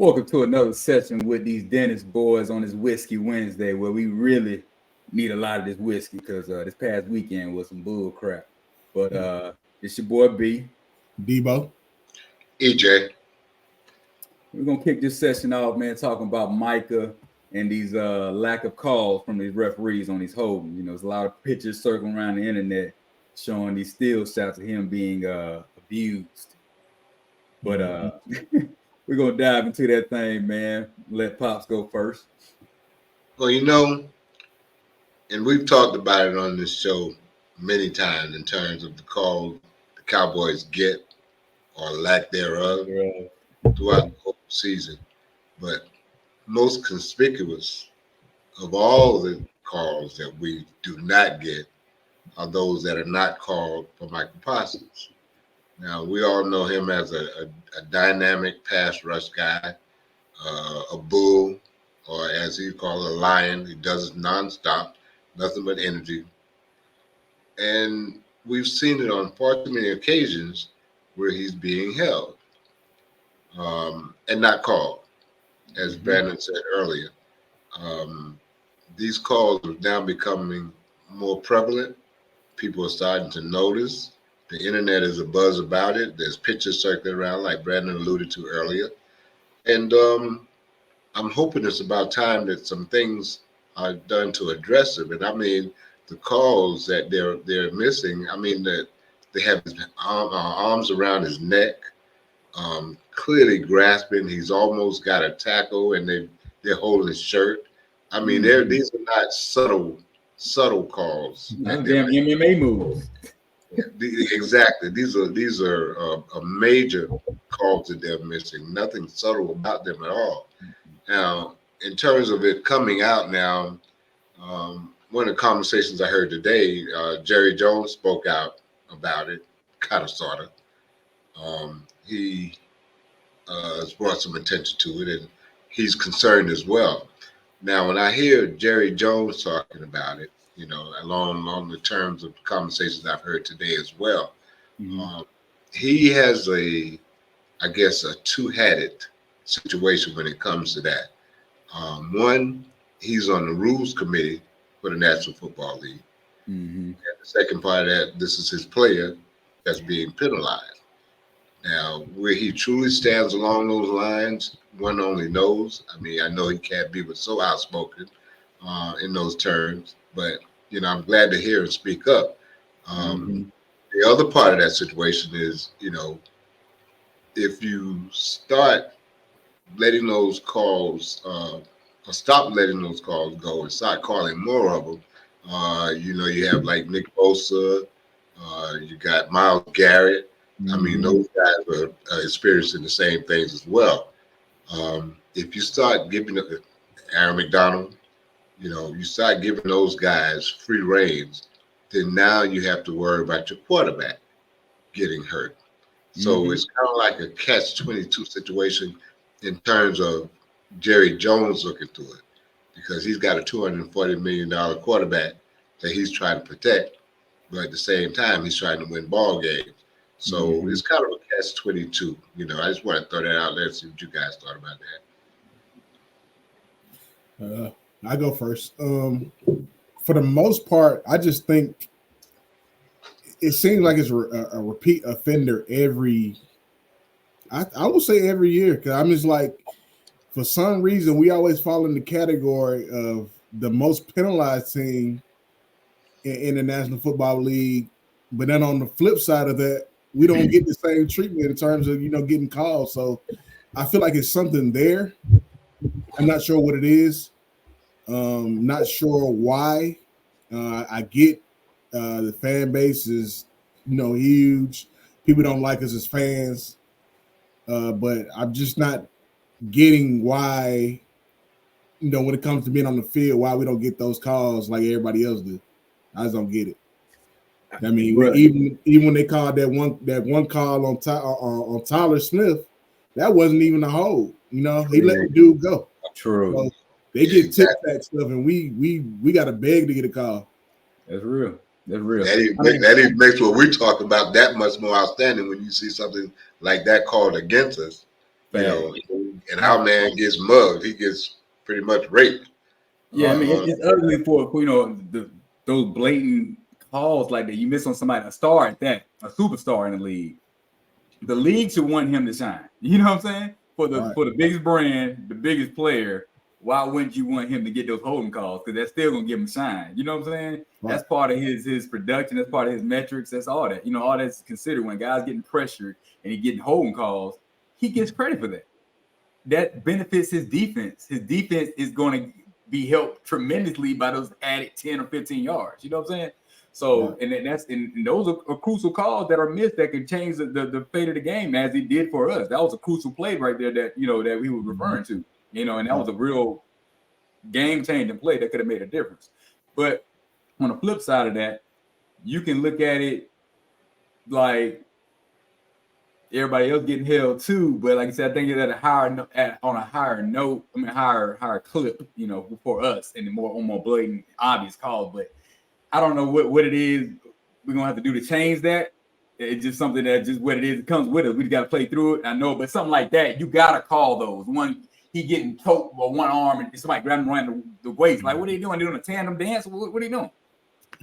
Welcome to another session with these Dennis boys on this Whiskey Wednesday, where we really need a lot of this whiskey because this past weekend was some bull crap. But it's your boy B. Debo. EJ. We're gonna kick this session off, man, talking about Micah and these lack of calls from these referees on these holdings. You know, there's a lot of pictures circling around the internet showing these still shots of him being abused. But we're gonna dive into that thing, man. Let Pops go first. Well, you know, and we've talked about it on this show many times in terms of the call the Cowboys get or lack thereof throughout the whole season. But most conspicuous of all the calls that we do not get are those that are not called for Micah Parsons. Now, we all know him as a dynamic pass rush guy, a bull, or as he called a lion. He does it nonstop, nothing but energy. And we've seen it on far too many occasions where he's being held and not called, as Brandon said earlier. These calls are now becoming more prevalent. People are starting to notice. The internet is abuzz about it. There's pictures circling around, like Brandon alluded to earlier. And I'm hoping it's about time that some things are done to address it. And I mean, the calls that they're missing, I mean, that they have his arms around his neck, clearly grasping. He's almost got a tackle, and they're holding his shirt. I mean, these are not subtle calls. Damn MMA moves. Exactly. These are a major calls that they're missing. Nothing subtle about them at all. Now, in terms of it coming out now, one of the conversations I heard today, Jerry Jones spoke out about it, kind of, sort of. He has brought some attention to it, and he's concerned as well. Now, when I hear Jerry Jones talking about it, you know, along the terms of conversations I've heard today as well, he has a two-headed situation when it comes to that. One, he's on the rules committee for the National Football League. And the second part of that, this is his player that's being penalized. Now, where he truly stands along those lines, one only knows. I mean, I know he can't be so outspoken in those terms, but, you know, I'm glad to hear him speak up. The other part of that situation is, you know, if you start letting those calls or stop letting those calls go and start calling more of them, you know, you have like Nick Bosa, you got Myles Garrett. I mean, those guys are experiencing the same things as well. If you start giving Aaron McDonald, you know, you start giving those guys free reins, then now you have to worry about your quarterback getting hurt. So it's kind of like a catch-22 situation in terms of Jerry Jones looking to it, because he's got a $240 million quarterback that he's trying to protect, but at the same time, he's trying to win ball games. So it's kind of a catch-22. You know, I just want to throw that out there and see what you guys thought about that. I go first. For the most part, I just think it seems like it's a repeat offender I would say every year, because I'm just like, for some reason, we always fall in the category of the most penalized team in the National Football League. But then on the flip side of that, we don't get the same treatment in terms of, you know, getting calls. So I feel like it's something there. I'm not sure what it is. Not sure why. I get the fan base is, you know, huge. People don't like us as fans. But I'm just not getting why, you know, when it comes to being on the field, why we don't get those calls like everybody else do. I just don't get it. I mean, even when they called that one call on Tyler Smith, that wasn't even a hold. You know, he let the dude go. True. So they get tic-tac stuff, and we got to beg to get a call. That's real. That's real. That even makes what we talk about that much more outstanding when you see something like that called against us. You know, And how man gets mugged, he gets pretty much raped. Yeah, I mean it's ugly for those blatant calls like that. You miss on somebody, a star at that, a superstar in the league. The league should want him to shine. You know what I'm saying? For the biggest brand, the biggest player, why wouldn't you want him to get those holding calls? Because that's still gonna give him shine. You know what I'm saying? Right. That's part of his production. That's part of his metrics. That's all that. All that's considered when guys getting pressured and he getting holding calls. He gets credit for that. That benefits his defense. His defense is going to be helped tremendously by those added 10 or 15 yards. You know what I'm saying? So, and those are crucial calls that are missed that can change the fate of the game, as it did for us. That was a crucial play right there that that we were referring to. And that was a real game-changing play that could have made a difference. But on the flip side of that, you can look at it like everybody else getting held too, but like I said, I think it's at a higher clip, for us, and more blatant, obvious calls. But I don't know what it is we're gonna have to do to change that. It's just something that just what it is. It comes with us. We got to play through it. I know, but something like that, you gotta call those. One, he getting choked by one arm and somebody grabbing around the waist. Like, what are you doing? They're doing a tandem dance? What are you doing?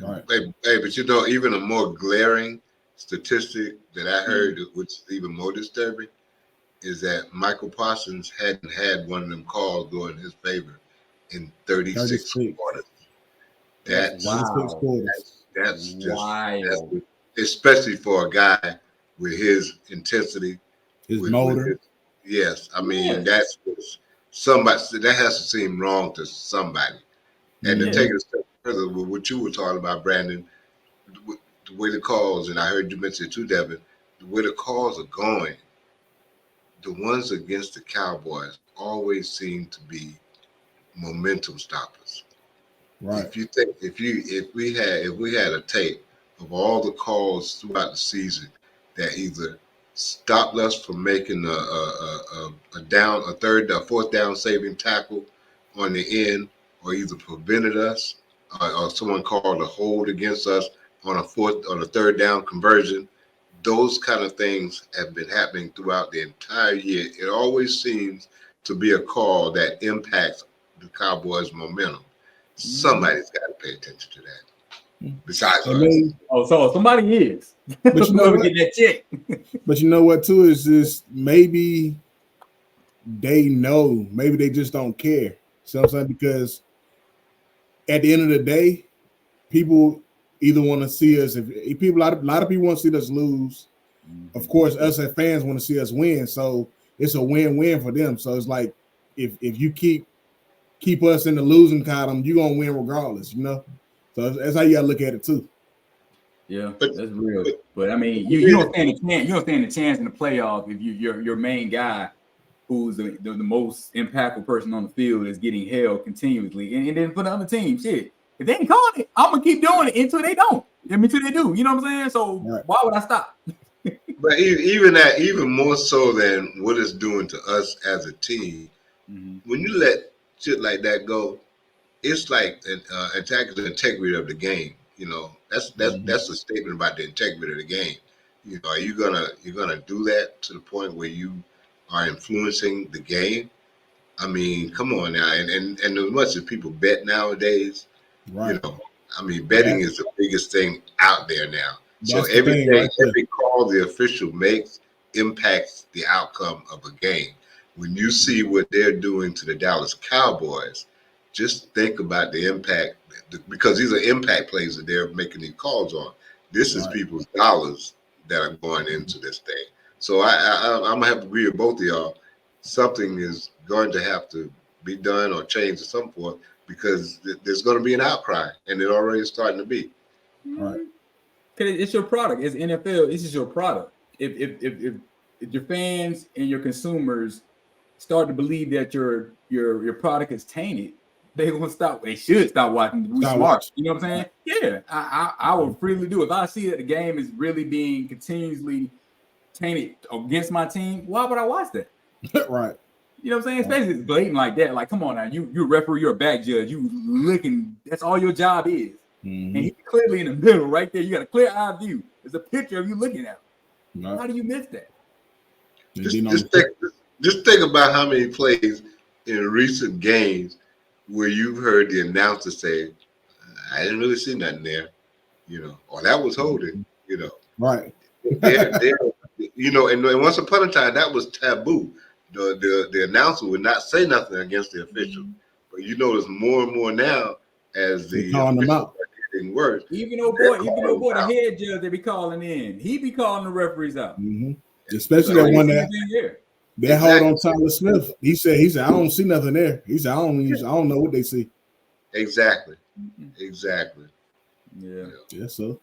All right. Hey, but even a more glaring statistic that I heard, which is even more disturbing, is that Micah Parsons hadn't had one of them calls go in his favor in 36 quarters. That's just wild. Especially for a guy with his intensity, his motor. Yes, I mean that's somebody that has to seem wrong to somebody. And to take it a step further with what you were talking about, Brandon, the way the calls, and I heard you mention it too, Devin, the way the calls are going, the ones against the Cowboys always seem to be momentum stoppers. Right. If we had a tape of all the calls throughout the season that either stopped us from making a fourth down saving tackle on the end, or either prevented us, or someone called a hold against us on a third down conversion. Those kind of things have been happening throughout the entire year. It always seems to be a call that impacts the Cowboys' momentum. Somebody's got to pay attention to that. Besides us. So somebody is. But get that check. But you know what, too, is this maybe they know, maybe they just don't care. See what I'm saying? Because at the end of the day, people either want to see us, a lot of people want to see us lose. Of course, us as fans want to see us win. So it's a win-win for them. So it's like if you keep us in the losing column, you're gonna win regardless, So that's how you gotta look at it too. Yeah, that's real. But I mean, you don't stand a chance. You don't stand a chance in the playoff if your main guy, who's the most impactful person on the field, is getting held continuously. And then for the other team, shit, if they ain't calling it, I'm gonna keep doing it until they don't. Until they do. You know what I'm saying? So why would I stop? But even more so than what it's doing to us as a team, when you let shit like that go, it's like attacking the integrity of the game. That's a statement about the integrity of the game. Are you gonna do that to the point where you are influencing the game? I mean, come on now. And as much as people bet nowadays, betting is the biggest thing out there now. So every call the official makes impacts the outcome of a game. When you see what they're doing to the Dallas Cowboys, just think about the impact, because these are impact plays that they're making these calls on. This is people's dollars that are going into this thing. So I'm gonna have to agree with both of y'all. Something is going to have to be done or changed at some point, because there's going to be an outcry, and it already is starting to be. Right. Because it's your product. It's NFL. This is your product. If your fans and your consumers start to believe that your product is tainted, they're gonna stop. They should stop watching. We smart. You know what I'm saying? Yeah, I will freely do it. If I see that the game is really being continuously tainted against my team, why would I watch that? Right. You know what I'm saying? Especially if it's blatant like that. Like, come on now, you're a referee, you're a back judge. You looking. That's all your job is. And he's clearly in the middle, right there. You got a clear eye view. There's a picture of you looking at him. Right. How do you miss that? Just Just think about how many plays in recent games where you've heard the announcer say, "I didn't really see nothing there," or that was holding, Right. They're, and once upon a time that was taboo. The announcer would not say nothing against the official, but you notice more and more now as They the calling them officials out. are getting worse. Even though the head judge they be calling in, he be calling the referees out. Mm-hmm. Especially that one that hold on Tyler Smith. He said, I don't see nothing there. He said, I don't know what they see. Exactly. Yeah. Yes, so.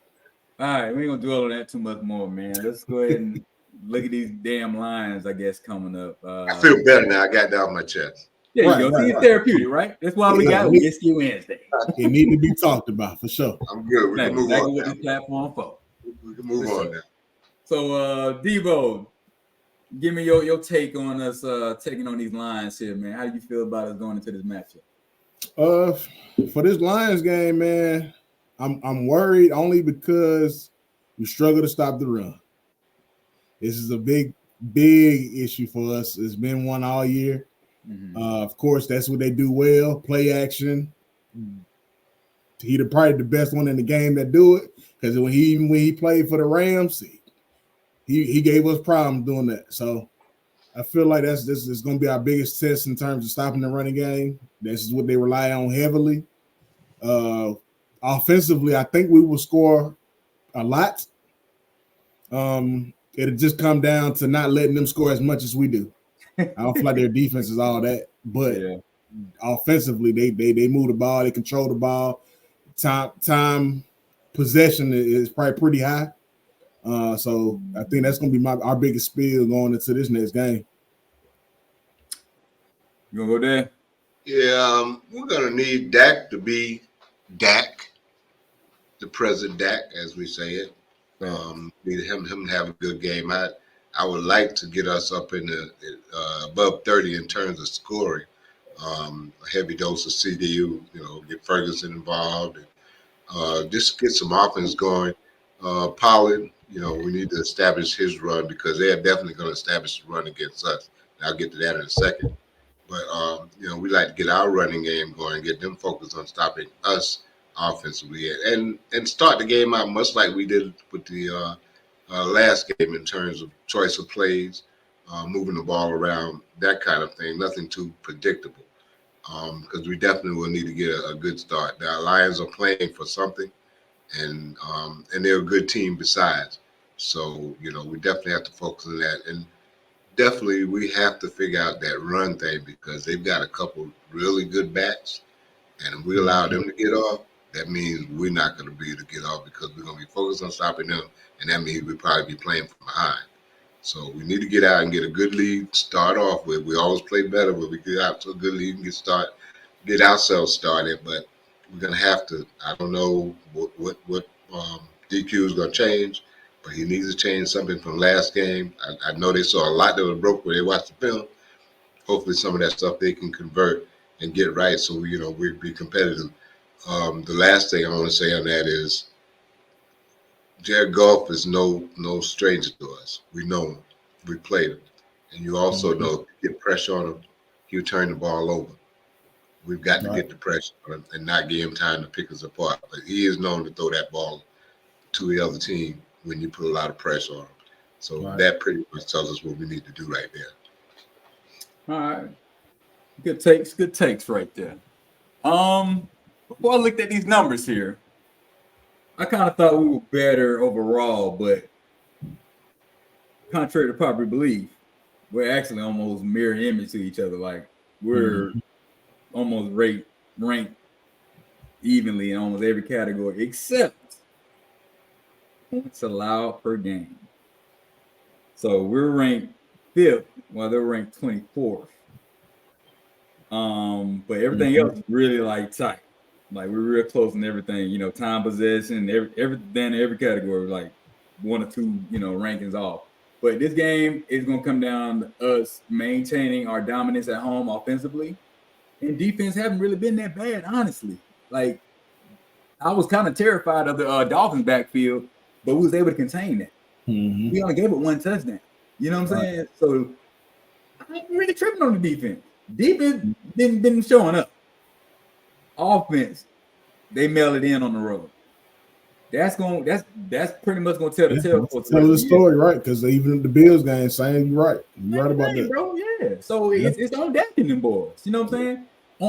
All right, we ain't gonna dwell on that too much more, man. Let's go ahead and look at these damn lines, I guess, coming up. I feel better now. I got that off my chest. Yeah, you go. See, it's therapeutic, right? That's why we got Whiskey Wednesday. It need to be talked about for sure. I'm good. We can move on. What this platform for. We can move on now. So, Devo, give me your take on us taking on these Lions here, man. How do you feel about us going into this matchup? For this Lions game, man, I'm worried only because we struggle to stop the run. This is a big issue for us. It's been one all year. Mm-hmm. Of course, that's what they do well, play action. He's probably the best one in the game that do it, because when he played for the Rams, he gave us problems doing that. So I feel like this is going to be our biggest test in terms of stopping the running game. This is what they rely on heavily. Offensively, I think we will score a lot. It'll just come down to not letting them score as much as we do. I don't feel like their defense is all that, but offensively, they move the ball, they control the ball. Time possession is probably pretty high. So I think that's going to be our biggest spiel going into this next game. You gonna go there? Yeah, we're gonna need Dak to be Dak, the present Dak, as we say it. Need him to have a good game. I would like to get us up in the above 30 in terms of scoring. A heavy dose of CDU, get Ferguson involved, and just get some offense going. Pollard, we need to establish his run, because they are definitely going to establish the run against us. And I'll get to that in a second. But we like to get our running game going, get them focused on stopping us offensively, and start the game out much like we did with the last game in terms of choice of plays, moving the ball around, that kind of thing. Nothing too predictable, because we definitely will need to get a good start. The Lions are playing for something, and they're a good team besides. So we definitely have to focus on that, and definitely we have to figure out that run thing, because they've got a couple really good backs, and if we allow them to get off, that means we're not going to be able to get off, because we're going to be focused on stopping them, and that means we'll probably be playing from behind. So we need to get out and get a good lead, start off with. We always play better when we get out to a good lead and get ourselves started, but we're going to have to, I don't know what DQ is going to change, but he needs to change something from last game. I know they saw a lot that was broke when they watched the film. Hopefully some of that stuff they can convert and get right, so we'll be competitive. The last thing I want to say on that is Jared Goff is no stranger to us. We know him. We played him. And you also know, get pressure on him, he'll turn the ball over. We've got to get the pressure on him and not give him time to pick us apart. But he is known to throw that ball to the other team when you put a lot of pressure on him. So that pretty much tells us what we need to do right there. All right. Good takes right there. Before I looked at these numbers here, I kind of thought we were better overall, but contrary to popular belief, we're actually almost mirror image to each other. Like, we're almost ranked evenly in almost every category except points allowed per game. So we're ranked 5th while they're ranked 24th. But everything else is really like tight. Like, we're real close in everything, time possession, every category, like 1 or 2, rankings off. But this game is going to come down to us maintaining our dominance at home offensively. And defense haven't really been that bad, honestly. Like, I was kind of terrified of the Dolphins backfield, but we was able to contain that. We only gave it 1 touchdown. You know what I'm saying? So ain't really tripping on the defense. Defense been showing up. Offense, they mail it in on the road. That's pretty much gonna tell the tale for the story, right? Because even the Bills game, saying you're right. You're right about that, bro. Yeah. So it's on deck in them boys. You know what I'm saying?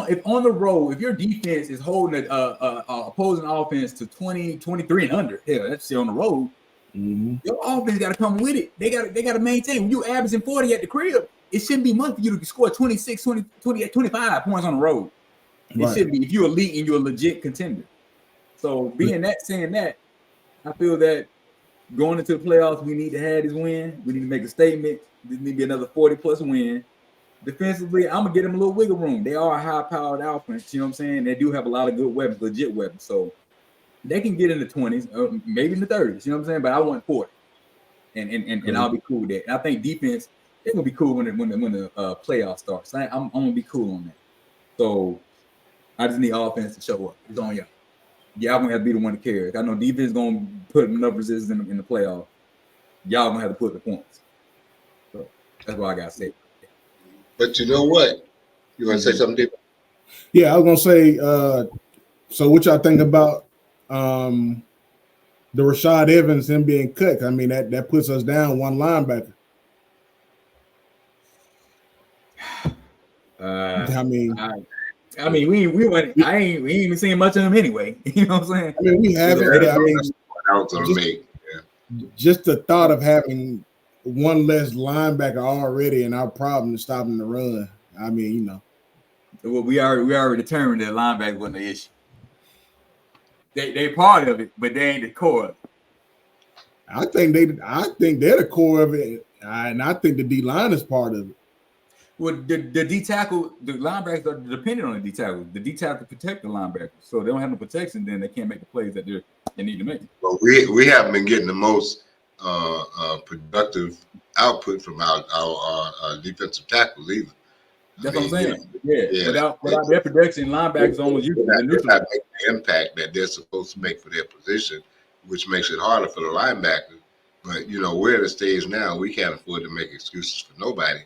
If on the road, if your defense is holding a opposing offense to 20, 23 and under, hell, that's still on the road. Your offense got to come with it. They got to maintain. When you averaging 40 at the crib, it shouldn't be much for you to score 26, 20, 28, 25 points on the road. It shouldn't be if you're elite and you're a legit contender. So saying that, I feel that going into the playoffs, we need to have this win. We need to make a statement. This need to be another 40-plus win. Defensively, I'm gonna get them a little wiggle room. They are a high-powered offense. You know what I'm saying? They do have a lot of good weapons, legit weapons. So they can get in the 20s, maybe in the 30s. You know what I'm saying? But I want 40, and I'll be cool with that. And I think defense, they're gonna be cool when the playoff starts. I'm gonna be cool on that. So I just need offense to show up. It's on y'all. Y'all gonna have to be the one to carry it. I know defense gonna put enough resistance in the playoff. Y'all gonna have to put the points. So that's what I gotta say. But you know what? You want to say something different? Yeah, I was gonna say. So what y'all think about the Rashad Evans him being cut? I mean that puts us down one linebacker. I mean, we ain't even seeing much of him anyway. You know what I'm saying? I mean, we haven't. Just the thought of having one less linebacker already, and our problem is stopping the run. I mean, you know, well, we already determined that linebacker wasn't the issue. They part of it, but they ain't the core of it. I think they're the core of it, and I think the D line is part of it. Well, the D tackle, the linebackers are dependent on the D tackle. The D tackle protect the linebackers, so they don't have no protection. Then they can't make the plays that they need to make. Well, we haven't been getting the most productive output from our defensive tackles either. That's what I'm saying. Yeah. Without their production, linebackers almost usually they're not making the impact that they're supposed to make for their position, which makes it harder for the linebacker. But you know, we're at a stage now we can't afford to make excuses for nobody.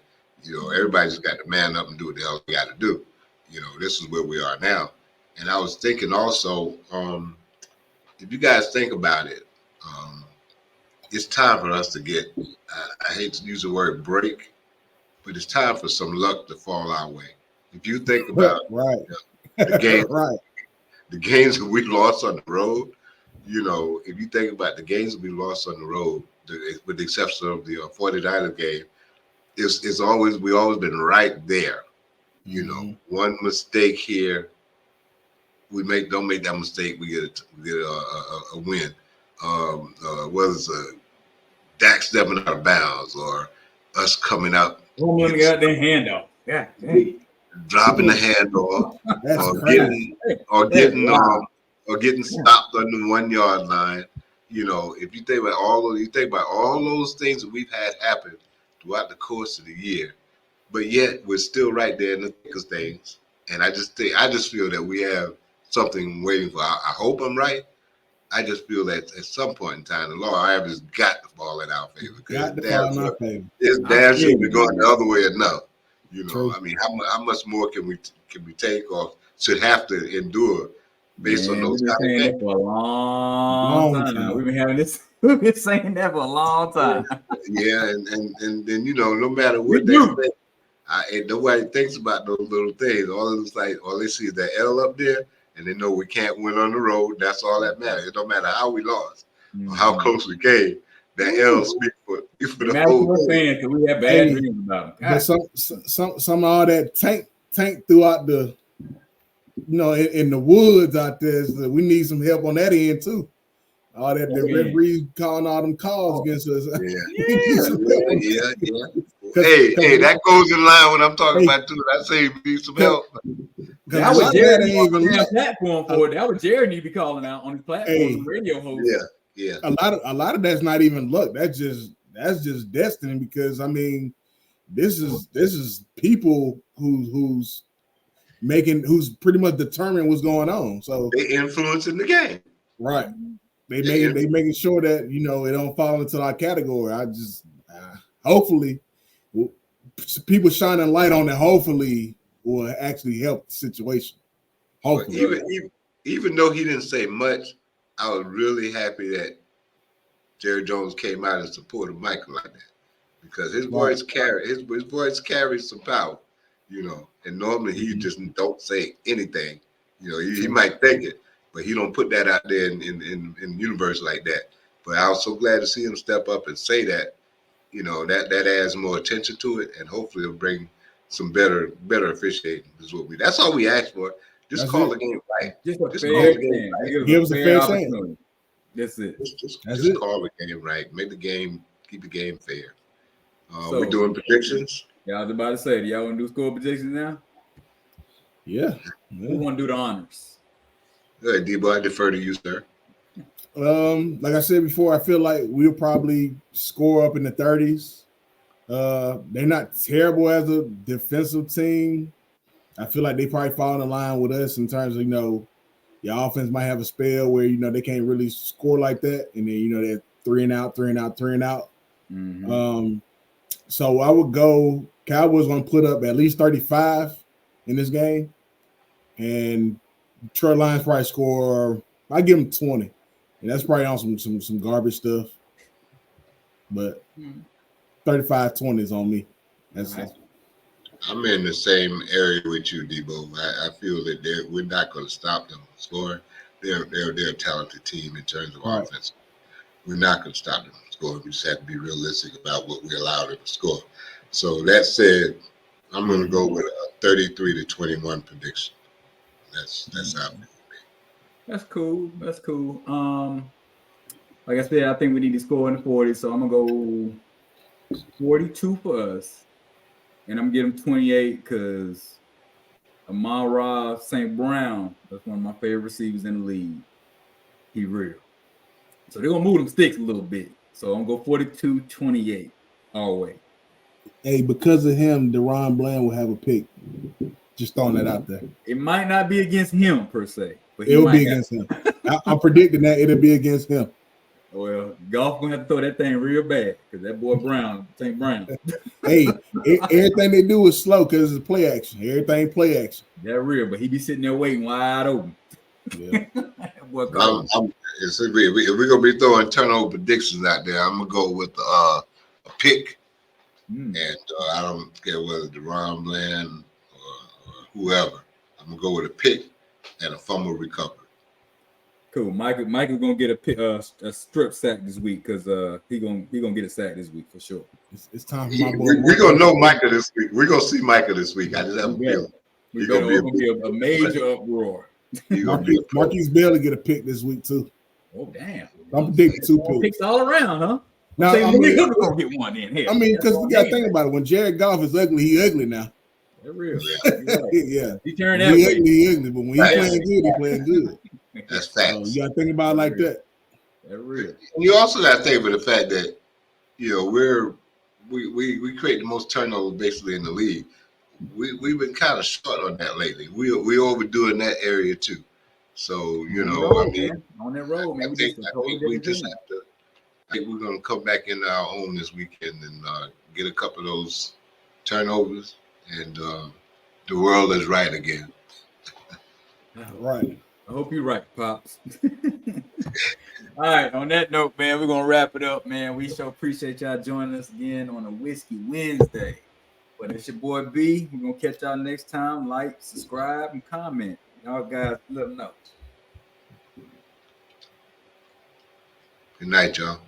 You know, everybody's got to man up and do what the hell they got to do. You know, this is where we are now. And I was thinking also, if you guys think about it, it's time for us to get, I hate to use the word break, but it's time for some luck to fall our way. If you think about the game, the games that we lost on the road, you know, if you think about the games that we lost on the road, with the exception of the 49ers game, it's always been right there. You know, one mistake here, don't make that mistake, we get a win. Whether it's Dak stepping out of bounds or us coming out, got their handoff. Yeah, dropping the handoff, or getting stopped on the 1 yard line. You know, if you think about all those things that we've had happen throughout the course of the year, but yet we're still right there in the thick of things. And I just feel that we have something waiting for. I hope I'm right. I just feel that at some point in time, the law has got to fall in our favor. It's damn sure we're going the other way enough. You know, true. I mean, how much more can we take or should have to endure based on those kind of things? For a long time. We've been having this. We've been saying that for a long time. Yeah, and you know, no matter what they say, nobody thinks about those little things. All they see is that L up there, and they know we can't win on the road. That's all that matters. It don't matter how we lost or how close we came. That L speaks for the whole thing. Because we have bad dreams about it. But some of all that tank throughout the, you know, in the woods out there. So we need some help on that end too. All that the referees calling all them calls against us. Yeah. Hey, that goes in line when I'm talking about too. I say we need some help. That was Jerry on the platform for it. That was Jerry need to be calling out on his platform, radio host. Yeah. A lot of that's not even luck. That's just destiny, because I mean, this is people who's pretty much determining what's going on. So they influencing the game. Right. They making sure that, you know, it don't fall into our category. I just hopefully people shining light on it hopefully will actually help the situation. Hopefully. Even though he didn't say much, I was really happy that Jerry Jones came out and supported Michael like that, because his voice carries some power, and normally he just don't say anything. He might think it, but he don't put that out there in the universe like that. But I was so glad to see him step up and say that. That adds more attention to it, and hopefully it'll bring some better officiating. That's all we ask for. Just call the game right. Just call the game right. Give us a fair chance. That's it. Just call the game right. Make the game, keep the game fair. We're doing predictions. Yeah, I was about to say, do y'all want to do score predictions now? Yeah. Who want to do the honors? Good, D-Boy, I defer to you, sir. Like I said before, I feel like we'll probably score up in the 30s. They're not terrible as a defensive team. I feel like they probably fall in line with us in terms of, your offense might have a spell where, they can't really score like that. And then, they're 3 and out. Mm-hmm. So I would go Cowboys going to put up at least 35 in this game. And Detroit Lions probably score, I give them 20. And that's probably on some garbage stuff. But 35-20 is on me. That's right. I'm in the same area with you, Debo. I feel that we're not going to stop them scoring. They're a talented team in terms of offense. We're not going to stop them scoring. We just have to be realistic about what we allow them to score. So that said, I'm going to go with a 33-21 prediction. That's how. That's cool. Like I said, I think we need to score in the 40s, so I'm gonna go 42 for us, and I'm gonna get them 28 because Amon-Ra St. Brown, that's one of my favorite receivers in the league. He real. So they're gonna move them sticks a little bit. So I'm gonna go 42-28 all the way. Hey, because of him, Deron Bland will have a pick. Just throwing that out there. It might not be against him per se, but it'll be against him. I'm predicting that it'll be against him. Well, golf gonna have to throw that thing real bad because that boy Brown, St. Brown. Hey, everything they do is slow because it's play action. Everything play action. That real, but he be sitting there waiting wide open. Yeah. We're gonna be throwing turnover predictions out there. I'm gonna go with a pick, and I don't care whether Deron Bland or whoever. I'm gonna go with a pick and a fumble recovery. Cool. Micah's gonna get a strip sack this week because he gonna get a sack this week for sure. It's time for my boy. We're gonna know Micah this week. We're gonna see Micah this week. I just have a feeling. He's gonna be a major uproar. Marquise Bailey get a pick this week too. Oh damn! I'm predicting 2 picks all around, huh? Now I'm gonna get one in here. I mean, because you gotta think about it. When Jared Goff is ugly, he ugly now. They're real. Yeah. He turned that way. He ugly, but when he playing good, he playing good. That's facts. You gotta think about it like that. They're real. And you also gotta think about the fact that we create the most turnovers basically in the league. We've been kind of short on that lately. We overdo in that area too. So on that road, man. I think we're gonna come back into our own this weekend and get a couple of those turnovers, and the world is right again. Right. I hope you're right, Pops. All right, on that note, man, we're gonna wrap it up, man. We sure appreciate y'all joining us again on a Whiskey Wednesday. But it's your boy B. We're gonna catch y'all next time. Like, subscribe, and comment. Y'all guys, let them know. Good night, y'all.